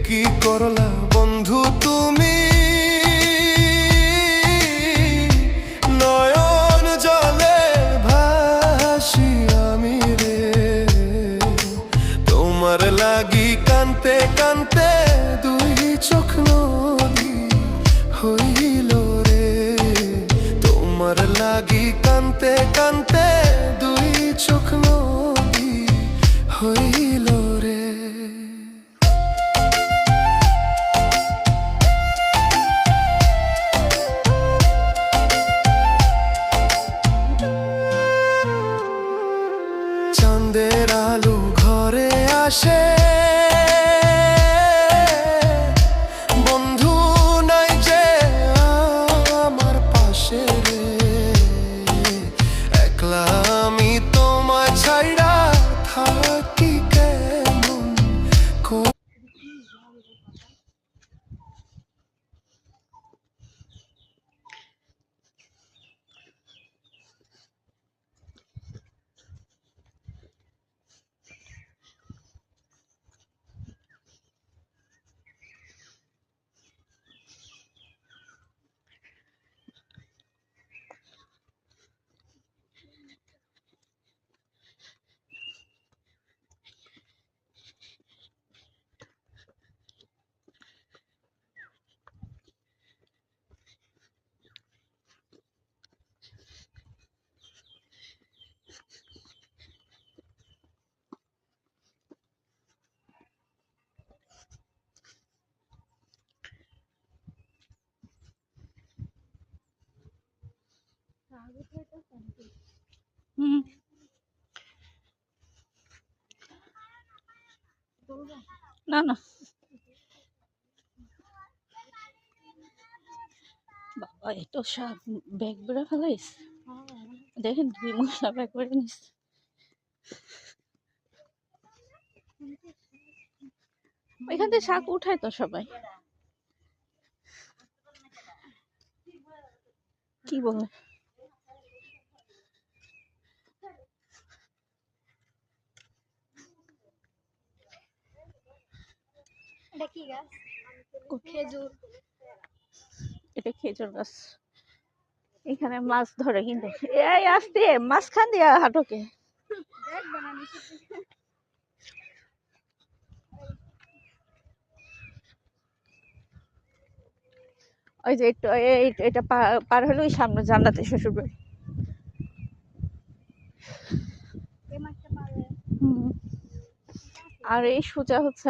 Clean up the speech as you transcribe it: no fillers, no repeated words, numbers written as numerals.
কি করলা বন্ধু তুমি, নয়ন জলে ভাসি আমি রে, তোমার লাগি কানতে কানতে দুই চোখ নদী হইল রে, তোমার লাগি কানতে কানতে দুই চোখ নদী হইল রে। চাঁদের আলো ঘরে আসে, বন্ধু নাই যে আমার পাশে রে, একলা আমি তোমায় ছাইড়া থাকি কেমন করে। না না বাবা, এত সব ব্যাগ বেড়ে ফেলাইস। দেখেন 2 মশলা ব্যাগ করে নিস। এখান থেকে শাক উঠায় তো সবাই, কি বলে এটা খেজুর গাছ। এখানে মাছ ধরে কিন্তু এই আসতে মাঝখান দিয়া হাঁটকে। ওই যে একটু এটা পার হলে ওই সামনে জান্নাতে শ্বশুর বাড়ি। আর এই সোজা হচ্ছে